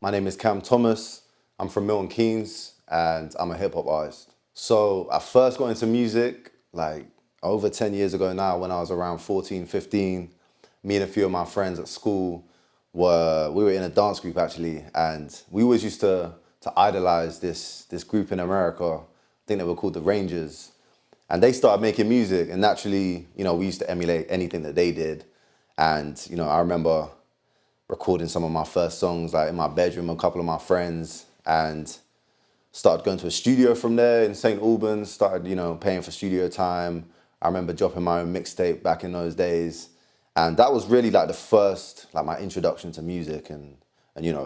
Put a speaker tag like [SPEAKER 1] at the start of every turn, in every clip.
[SPEAKER 1] My name is Cam Thomas. I'm from Milton Keynes and I'm a hip hop artist. So I first got into music like over 10 years ago now when I was around 14, 15. Me and a few of my friends at school we were in a dance group actually, and we always used to idolize this group in America. I think they were called the Rangers. And they started making music, and naturally, we used to emulate anything that they did. And, I remember recording some of my first songs like in my bedroom, a couple of my friends, and started going to a studio from there in St. Albans, started, paying for studio time. I remember dropping my own mixtape back in those days. And that was really like the first, like my introduction to music and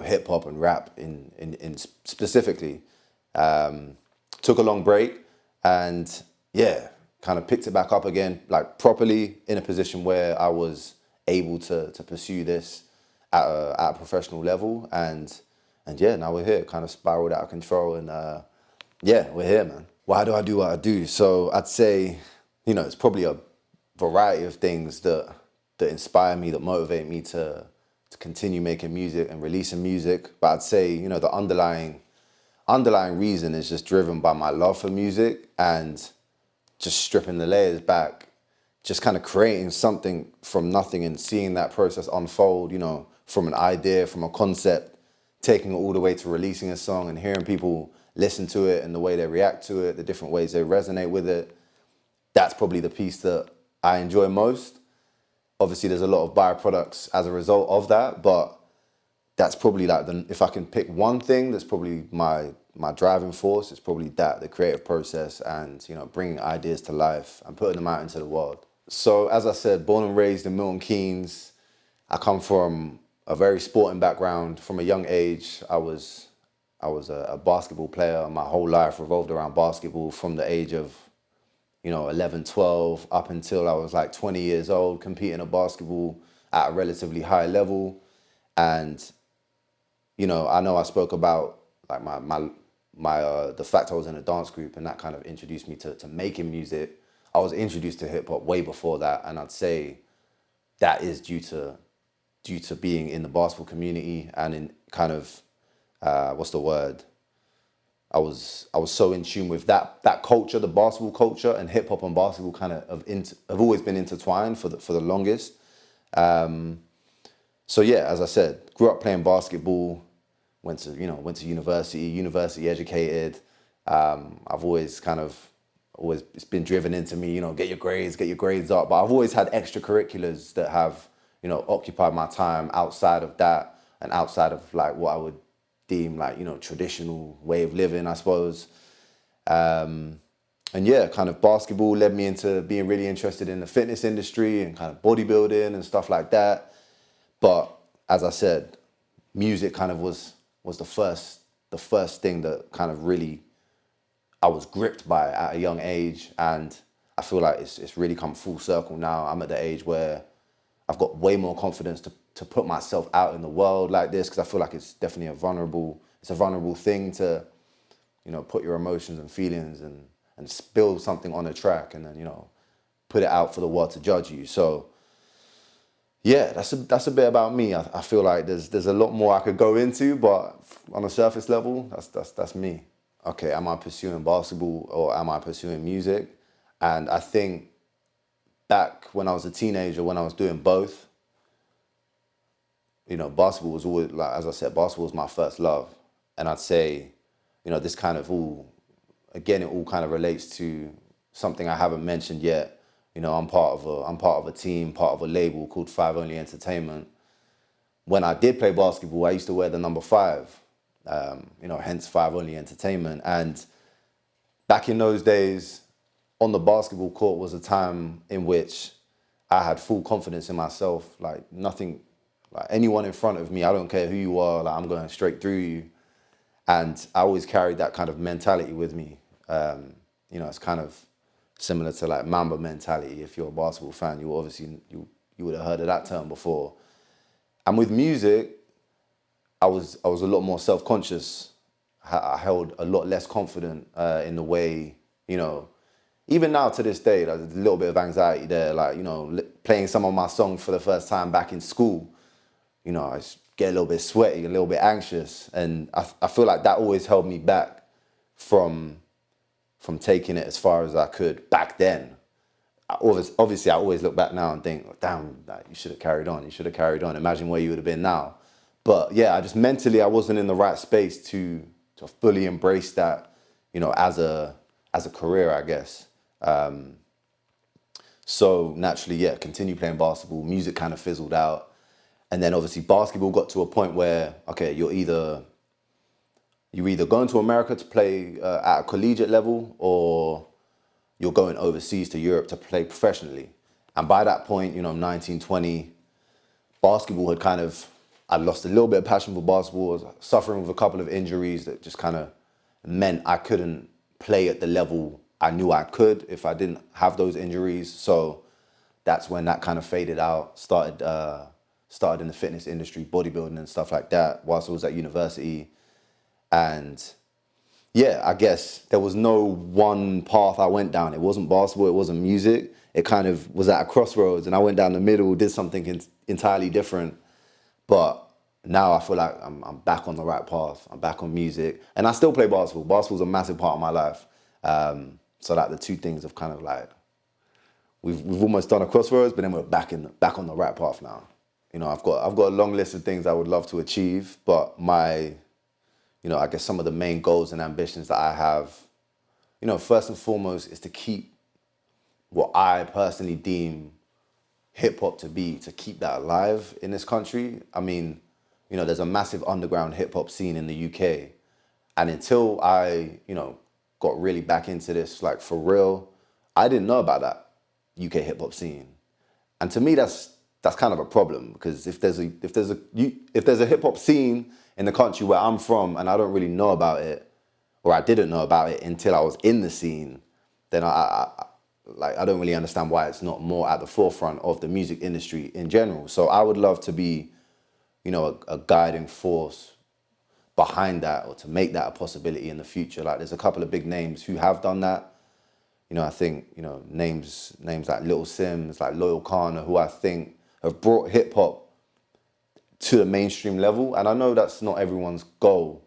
[SPEAKER 1] hip hop and rap in specifically. Took a long break and yeah, kind of picked it back up again, like properly in a position where I was able to pursue this at a professional level. And yeah, now we're here, kind of spiraled out of control. And yeah, we're here, man. Why do I do what I do? So I'd say, it's probably a variety of things that inspire me, that motivate me to continue making music and releasing music. But I'd say, the underlying reason is just driven by my love for music and just stripping the layers back, just kind of creating something from nothing and seeing that process unfold, from an idea, from a concept, taking it all the way to releasing a song and hearing people listen to it and the way they react to it, the different ways they resonate with it. That's probably the piece that I enjoy most. Obviously, there's a lot of byproducts as a result of that, but that's probably like if I can pick one thing, that's probably my driving force. It's probably that, the creative process and, bringing ideas to life and putting them out into the world. So as I said, born and raised in Milton Keynes, I come from a very sporting background. From a young age, I was a basketball player. My whole life revolved around basketball from the age of 11, 12, up until I was like 20 years old, competing at basketball at a relatively high level. And, I know I spoke about like the fact I was in a dance group, and that kind of introduced me to making music. I was introduced to hip hop way before that. And I'd say that is due to being in the basketball community and in kind of, what's the word? I was so in tune with that culture, the basketball culture, and hip hop and basketball kind of have always been intertwined for the longest. So yeah, as I said, grew up playing basketball, went to university educated. I've always it's been driven into me, get your grades up. But I've always had extracurriculars that have, occupied my time outside of that and outside of like what I would deem like, traditional way of living, I suppose. And yeah, kind of basketball led me into being really interested in the fitness industry and kind of bodybuilding and stuff like that. But as I said, music kind of was the first thing that kind of really I was gripped by at a young age. And I feel like it's really come full circle now. I'm at the age where I've got way more confidence to put myself out in the world like this, because I feel like it's definitely a vulnerable thing to, put your emotions and feelings and spill something on a track and then, put it out for the world to judge you. So yeah, that's a bit about me. I feel like there's a lot more I could go into, but on a surface level, that's me. Okay, am I pursuing basketball or am I pursuing music? And I think back when I was a teenager, when I was doing both, basketball was always, like, as I said, basketball was my first love. And I'd say, this kind of again, it all kind of relates to something I haven't mentioned yet. I'm part of a team, part of a label called 5 Only Entertainment. When I did play basketball, I used to wear the number 5, hence 5 Only Entertainment. And back in those days, on the basketball court was a time in which I had full confidence in myself, like nothing, like anyone in front of me, I don't care who you are, like I'm going straight through you. And I always carried that kind of mentality with me. It's kind of similar to like Mamba mentality. If you're a basketball fan, you would have heard of that term before. And with music, I was a lot more self-conscious. I held a lot less confident in the way, even now to this day, there's a little bit of anxiety there. Like, playing some of my songs for the first time back in school, get a little bit sweaty, a little bit anxious. And I feel like that always held me back from taking it as far as I could back then. Obviously, I always look back now and think, damn, like, you should have carried on. You should have carried on. Imagine where you would have been now. But yeah, I just mentally, I wasn't in the right space to fully embrace that, as a career, I guess. So naturally, yeah, continue playing basketball. Music kind of fizzled out. And then obviously basketball got to a point where, okay, you're either going to America to play at a collegiate level, or you're going overseas to Europe to play professionally. And by that point, 19, 20, basketball had I'd lost a little bit of passion for basketball. I was suffering with a couple of injuries that just kind of meant I couldn't play at the level I knew I could if I didn't have those injuries. So that's when that kind of faded out. Started in the fitness industry, bodybuilding and stuff like that whilst I was at university. And yeah, I guess there was no one path I went down. It wasn't basketball, it wasn't music. It kind of was at a crossroads, and I went down the middle, did something entirely different. But now I feel like I'm back on the right path. I'm back on music, and I still play basketball. Basketball's a massive part of my life. So like the two things have kind of like, we've almost done a crossroads, but then we're back on the right path now. I've got a long list of things I would love to achieve, but I guess some of the main goals and ambitions that I have, first and foremost is to keep what I personally deem hip hop to be, to keep that alive in this country. I mean, there's a massive underground hip hop scene in the UK. And until I, got really back into this, like for real, I didn't know about that UK hip hop scene. And to me, that's kind of a problem, because if there's a hip hop scene in the country where I'm from and I don't really know about it, or I didn't know about it until I was in the scene, then I don't really understand why it's not more at the forefront of the music industry in general. So I would love to be, a guiding force behind that, or to make that a possibility in the future. Like there's a couple of big names who have done that. I think, names like Little Sims, like Loyal Kana, who I think have brought hip hop to the mainstream level. And I know that's not everyone's goal,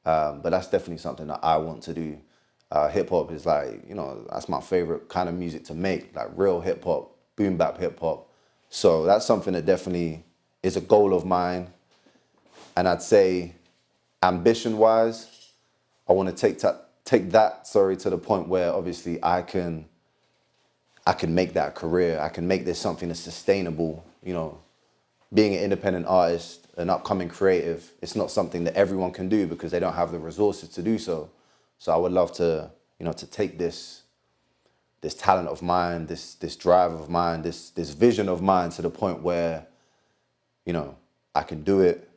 [SPEAKER 1] but that's definitely something that I want to do. Hip hop is like, that's my favorite kind of music to make, like real hip hop, boom bap hip hop. So that's something that definitely is a goal of mine. And I'd say ambition wise, I want to take that to the point where obviously I can make that a career. I can make this something that's sustainable. Being an independent artist, an upcoming creative, it's not something that everyone can do because they don't have the resources to do so. So I would love to, to take this talent of mine, this drive of mine, this vision of mine to the point where, I can do it.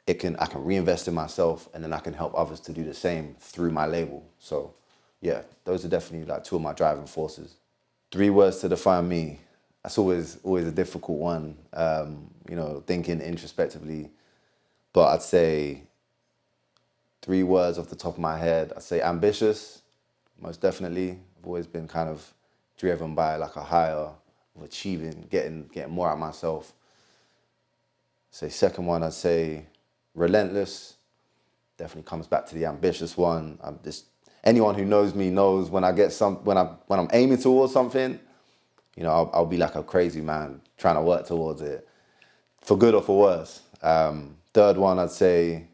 [SPEAKER 1] I can reinvest in myself, and then I can help others to do the same through my label. So yeah, those are definitely like two of my driving forces. 3 words to define me. That's always a difficult one, thinking introspectively. But I'd say 3 words off the top of my head. I'd say ambitious, most definitely. I've always been kind of driven by like a higher of achieving, getting more out of myself. Say second one, I'd say relentless. Definitely comes back to the ambitious one. Anyone who knows me knows when I'm aiming towards something, I'll be like a crazy man trying to work towards it, for good or for worse. Third one, I'd say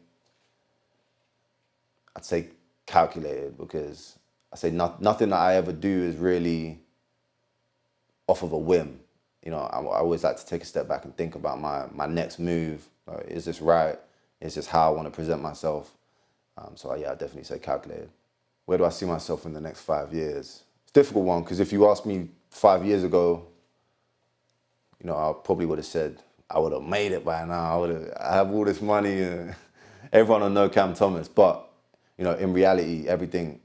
[SPEAKER 1] calculated, because I say nothing that I ever do is really off of a whim. I always like to take a step back and think about my next move. Like, is this right? Is this how I want to present myself? So yeah, I'd definitely say calculated. Where do I see myself in the next 5 years? It's a difficult one, because if you asked me 5 years ago, I probably would have said I would have made it by now. I have all this money, and everyone will know Cam Thomas. But in reality, everything.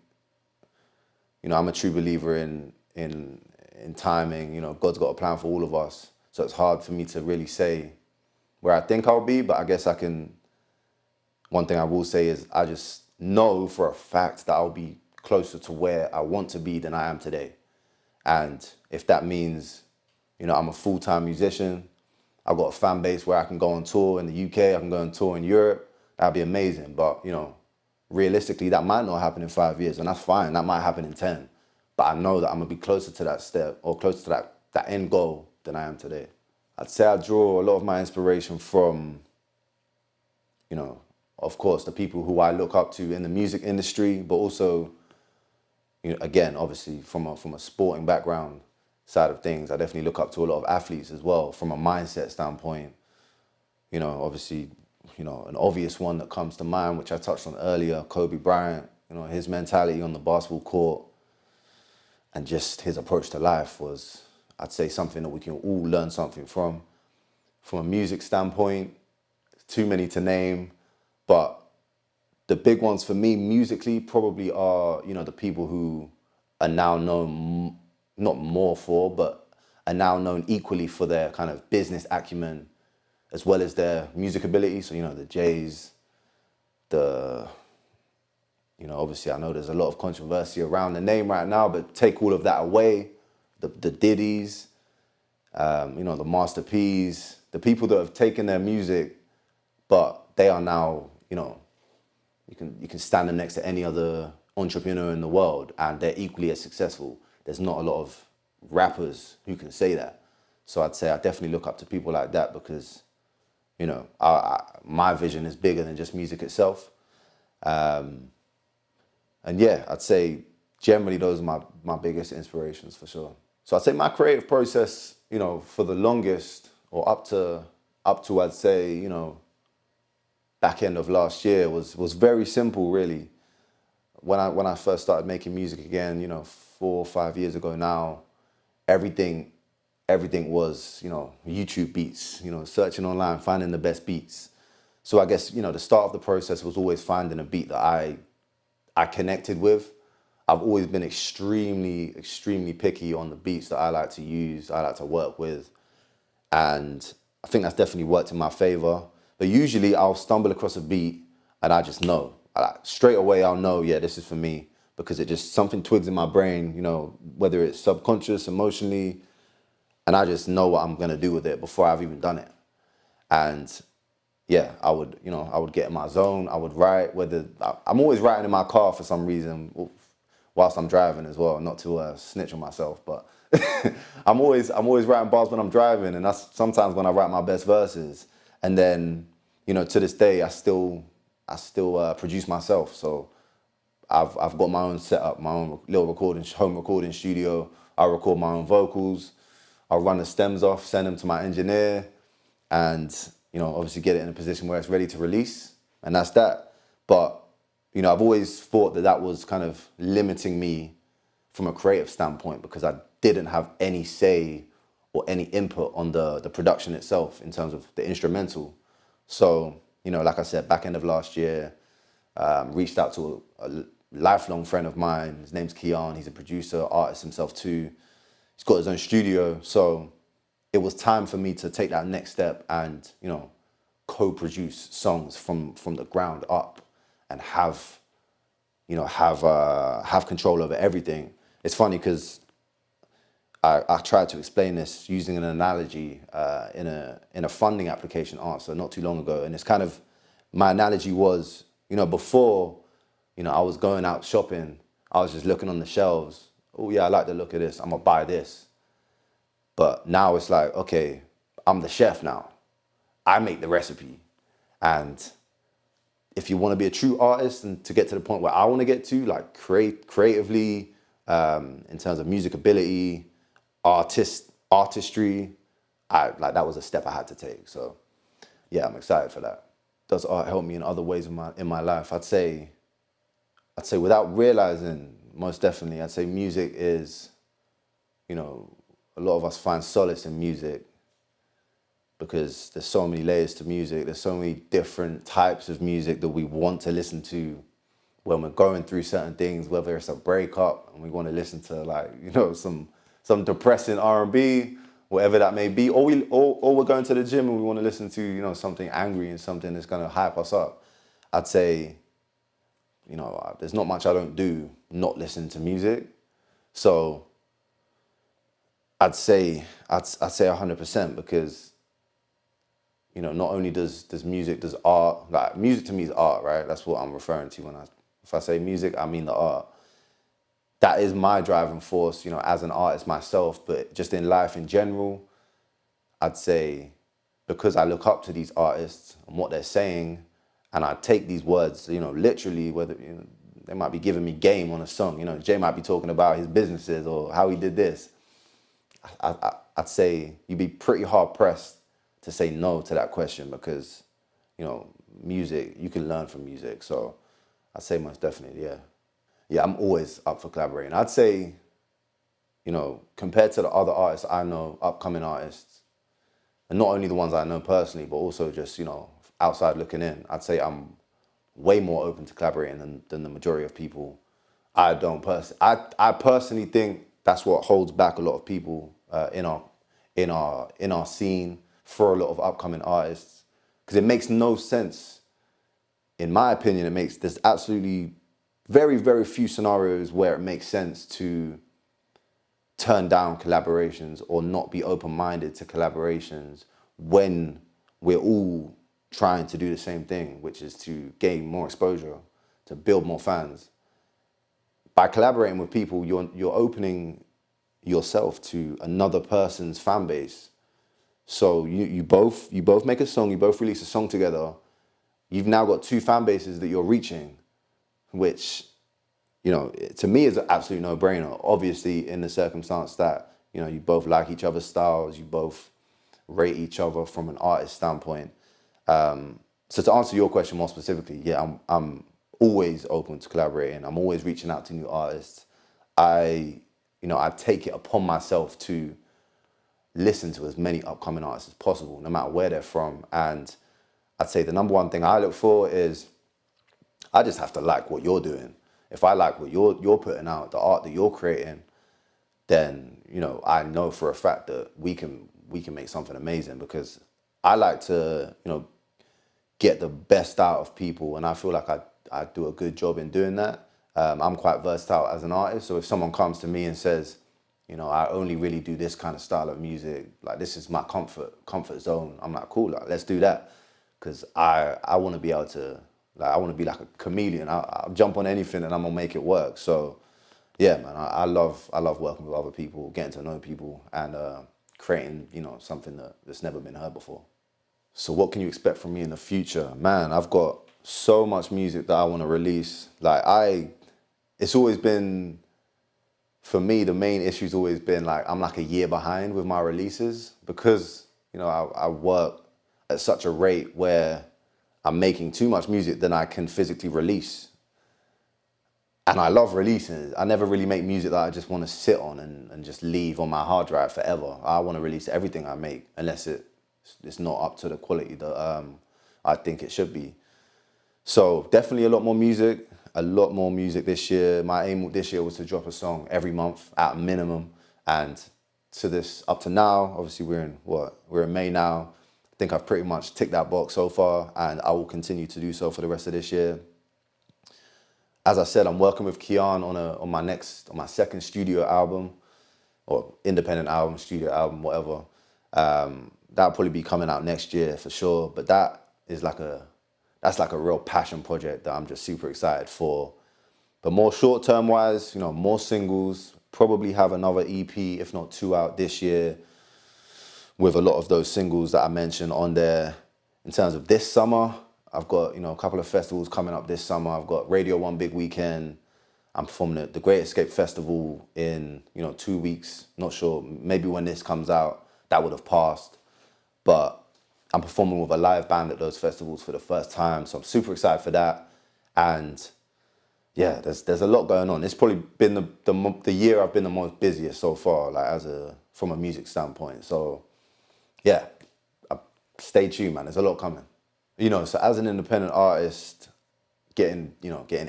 [SPEAKER 1] I'm a true believer in timing. God's got a plan for all of us. So it's hard for me to really say where I think I'll be. But I guess one thing I will say is I just know for a fact that I'll be closer to where I want to be than I am today. And if that means, I'm a full-time musician, I've got a fan base where I can go on tour in the UK, I can go on tour in Europe. That'd be amazing. But, you know, realistically, that might not happen in 5 years, and that's fine. That might happen in 10. But I know that I'm gonna be closer to that step or closer to that end goal than I am today. I'd say I draw a lot of my inspiration from, you know, of course, the people who I look up to in the music industry, but also, you know, again, obviously from a sporting background side of things, I definitely look up to a lot of athletes as well from a mindset standpoint. You know, obviously, you know, an obvious one that comes to mind, which I touched on earlier, Kobe Bryant, you know, his mentality on the basketball court and just his approach to life was, I'd say, something that we can all learn something from. From a music standpoint, too many to name, but the big ones for me musically probably are, you know, the people who are now known, not more for, but are now known equally for their kind of business acumen as well as their music ability. So, you know, the Jays, the, you know, obviously I know there's a lot of controversy around the name right now, but take all of that away, the Diddies, you know, the Master P's, the people that have taken their music, but they are now, you know, you can stand them next to any other entrepreneur in the world and they're equally as successful. There's not a lot of rappers who can say that. So I'd say I definitely look up to people like that because, you know, my vision is bigger than just music itself. And yeah, I'd say generally those are my biggest inspirations for sure. So I'd say my creative process, you know, for the longest or up to I'd say, you know, back end of last year was very simple really. When I first started making music again, you know, 4 or 5 years ago now, everything was, you know, YouTube beats, you know, searching online, finding the best beats. So I guess, you know, the start of the process was always finding a beat that I connected with. I've always been extremely picky on the beats that I like to use, I like to work with. And I think that's definitely worked in my favor. But usually I'll stumble across a beat and I just know. Straight away I'll know, yeah, this is for me. Because it just, something twigs in my brain, you know, whether it's subconscious, emotionally, and I just know what I'm gonna do with it before I've even done it. And yeah, I would get in my zone, I would write, I'm always writing in my car for some reason, whilst I'm driving as well, not to snitch on myself, but I'm always writing bars when I'm driving, and that's sometimes when I write my best verses. And then, you know, to this day, I still produce myself. So I've got my own setup, my own little home recording studio. I record my own vocals. I'll run the stems off, send them to my engineer, and, you know, obviously get it in a position where it's ready to release, and that's that. But, you know, I've always thought that was kind of limiting me from a creative standpoint because I didn't have any say or any input on the production itself in terms of the instrumental. So, you know, like I said, back end of last year, reached out to a lifelong friend of mine. His name's Keon. He's a producer, artist himself too. He's got his own studio. So it was time for me to take that next step and, you know, co-produce songs from the ground up and have control over everything. It's funny because I tried to explain this using an analogy in a funding application answer not too long ago, and it's kind of, my analogy was, you know, before, you know, I was going out shopping, I was just looking on the shelves. Oh yeah, I like the look of this, I'm gonna buy this. But now it's like, okay, I'm the chef now. I make the recipe. And if you want to be a true artist and to get to the point where I want to get to, like creatively, in terms of music ability, artistry, that was a step I had to take. So yeah, I'm excited for that. Does art help me in other ways in my life? I'd say without realizing, most definitely, I'd say music is, you know, a lot of us find solace in music because there's so many layers to music. There's so many different types of music that we want to listen to when we're going through certain things, whether it's a breakup and we want to listen to, like, you know, some depressing R&B, whatever that may be, or we're going to the gym and we want to listen to, you know, something angry and something that's going to hype us up. I'd say, you know, there's not much I don't do not listening to music. So I'd say 100% because not only does music, does art, like music to me is art, right? That's what I'm referring to if I say music, I mean the art. That is my driving force, as an artist myself, but just in life in general, I'd say because I look up to these artists and what they're saying, and I take these words, literally, whether they might be giving me game on a song, Jay might be talking about his businesses or how he did this. I'd say you'd be pretty hard pressed to say no to that question because, music, you can learn from music. So I'd say most definitely, yeah. Yeah, I'm always up for collaborating. I'd say, compared to the other artists I know, upcoming artists, and not only the ones I know personally, but also just, outside looking in, I'd say I'm way more open to collaborating than the majority of people. I personally think that's what holds back a lot of people in our scene for a lot of upcoming artists, because it makes no sense. In my opinion, there's absolutely very, very few scenarios where it makes sense to turn down collaborations or not be open-minded to collaborations when we're all trying to do the same thing, which is to gain more exposure, to build more fans. By collaborating with people, you're opening yourself to another person's fan base. So you both make a song, you both release a song together. You've now got two fan bases that you're reaching, which, to me is an absolute no-brainer. Obviously, in the circumstance that, you both like each other's styles, you both rate each other from an artist standpoint. So to answer your question more specifically, yeah, I'm always open to collaborating. I'm always reaching out to new artists. I take it upon myself to listen to as many upcoming artists as possible, no matter where they're from. And I'd say the number one thing I look for is I just have to like what you're doing. If I like what you're putting out, the art that you're creating, then I know for a fact that we can make something amazing, because I like to get the best out of people, and I feel like I do a good job in doing that. I'm quite versatile as an artist, so if someone comes to me and says, I only really do this kind of style of music, like this is my comfort zone, I'm like, cool, like, let's do that, because I want to be able to, like, I want to be like a chameleon. I'll jump on anything and I'm gonna make it work. So yeah, man, I love working with other people, getting to know people, and creating something that's never been heard before. So what can you expect from me in the future? Man, I've got so much music that I want to release. It's always been, for me, the main issue's always been like, I'm like a year behind with my releases, because, I work at such a rate where I'm making too much music than I can physically release. And I love releasing it. I never really make music that I just want to sit on and just leave on my hard drive forever. I want to release everything I make, unless it's not up to the quality that I think it should be. So definitely a lot more music this year. My aim this year was to drop a song every month at a minimum. And up to now, obviously we're in May now. I think I've pretty much ticked that box so far, and I will continue to do so for the rest of this year. As I said, I'm working with Kian on my second studio album, or independent album, studio album, whatever. That'll probably be coming out next year for sure. But that's like a real passion project that I'm just super excited for. But more short-term wise, more singles, probably have another EP, if not two, out this year, with a lot of those singles that I mentioned on there. In terms of this summer, I've got, a couple of festivals coming up this summer. I've got Radio 1 Big Weekend. I'm performing at the Great Escape Festival in, 2 weeks. Not sure, maybe when this comes out, that would have passed. But I'm performing with a live band at those festivals for the first time, so I'm super excited for that. And yeah, there's a lot going on. It's probably been the year I've been the most busiest so far, like from a music standpoint. So yeah, stay tuned, man. There's a lot coming. So as an independent artist, getting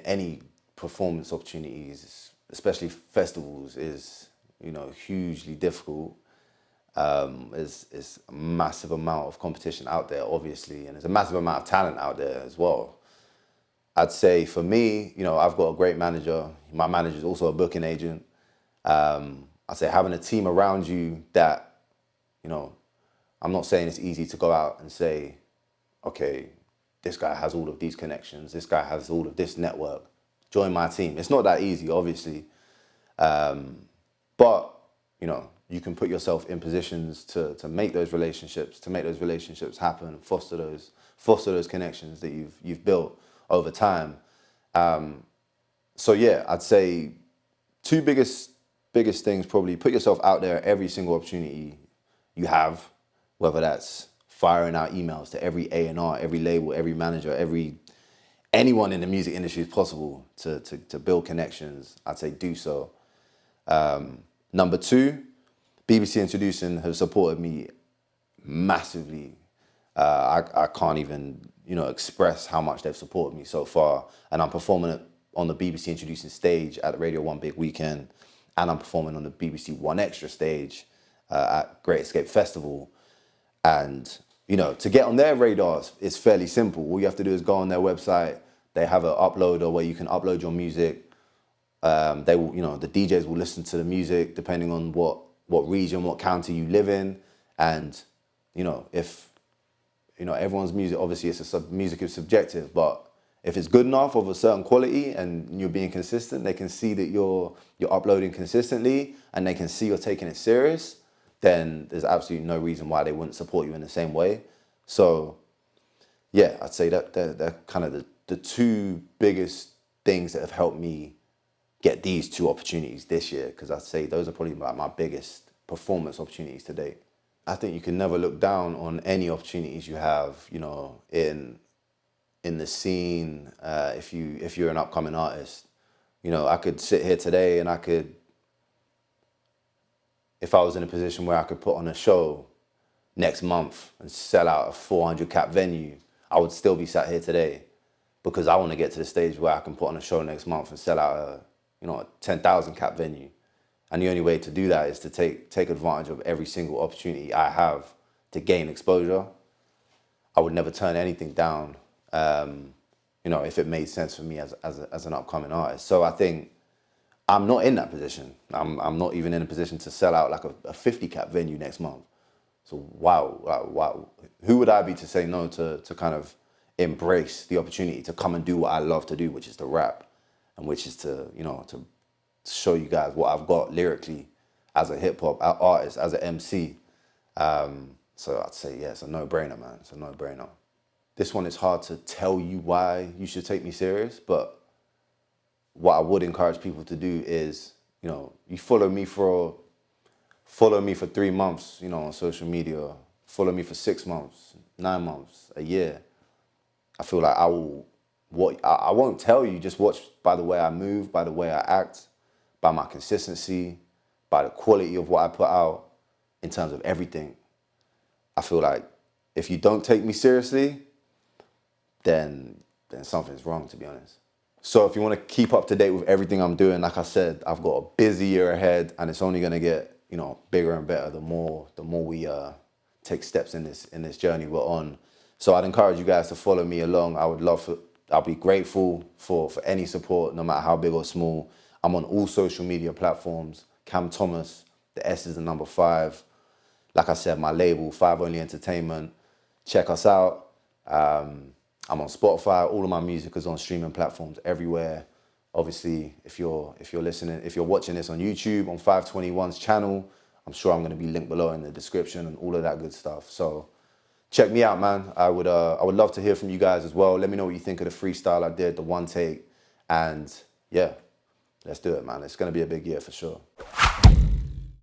[SPEAKER 1] any performance opportunities, especially festivals, is hugely difficult. There's a massive amount of competition out there, obviously, and there's a massive amount of talent out there as well. I'd say for me, I've got a great manager. My manager is also a booking agent. I'd say having a team around you that, I'm not saying it's easy to go out and say, okay, this guy has all of these connections, this guy has all of this network, join my team. It's not that easy, obviously. But, you know, you can put yourself in positions to make those relationships happen, foster those connections that you've built over time. So yeah, I'd say two biggest things, probably put yourself out there every single opportunity you have, whether that's firing out emails to every A&R, every label, every manager, anyone in the music industry is possible to build connections. I'd say do so. Number two, BBC Introducing has supported me massively. I can't even, you know, express how much they've supported me so far. And I'm performing on the BBC Introducing stage at the Radio 1 Big Weekend, and I'm performing on the BBC One Extra stage at Great Escape Festival. And, you know, to get on their radars, it's fairly simple. All you have to do is go on their website. They have an uploader where you can upload your music. They will, you know, the DJs will listen to the music depending on what region, what county you live in. And, you know, if, you know, everyone's music, obviously music is subjective, but if it's good enough of a certain quality and you're being consistent, they can see that you're uploading consistently and they can see you're taking it serious, then there's absolutely no reason why they wouldn't support you in the same way. So yeah, I'd say that they're kind of the two biggest things that have helped me get these two opportunities this year, because I'd say those are probably like my biggest performance opportunities to date. I think you can never look down on any opportunities you have, you know, in the scene. If you're an upcoming artist, you know, I could sit here today and if I was in a position where I could put on a show next month and sell out a 400 cap venue, I would still be sat here today, because I want to get to the stage where I can put on a show next month and sell out a 10,000 cap venue. And the only way to do that is to take advantage of every single opportunity I have to gain exposure. I would never turn anything down, you know, if it made sense for me as an upcoming artist. So I think I'm not in that position. I'm not even in a position to sell out like a 50 cap venue next month. So wow, who would I be to say no to kind of embrace the opportunity to come and do what I love to do, which is to rap, and which is to, you know, to show you guys what I've got lyrically as a hip hop artist, as an MC. So I'd say, yeah, it's a no-brainer, man. It's a no-brainer. This one is hard to tell you why you should take me serious, but what I would encourage people to do is, you know, you follow me for 3 months, you know, on social media, follow me for 6 months, 9 months, a year. I feel like I won't tell you, just watch by the way I move, by the way I act, by my consistency, by the quality of what I put out in terms of everything. I feel like if you don't take me seriously, then something's wrong, to be honest. So if you want to keep up to date with everything I'm doing, like I said, I've got a busy year ahead, and it's only going to get, you know, bigger and better the more we take steps in this journey we're on. So I'd encourage you guys to follow me along. I'll be grateful for any support, no matter how big or small. I'm on all social media platforms. Cam Thomas, the S is the number 5. Like I said, my label, 5 Only Entertainment. Check us out. I'm on Spotify. All of my music is on streaming platforms everywhere. Obviously, if you're watching this on YouTube, on 521's channel, I'm sure I'm going to be linked below in the description and all of that good stuff. So check me out, man. I would love to hear from you guys as well. Let me know what you think of the freestyle I did, the one take, and yeah, let's do it, man. It's going to be a big year for sure.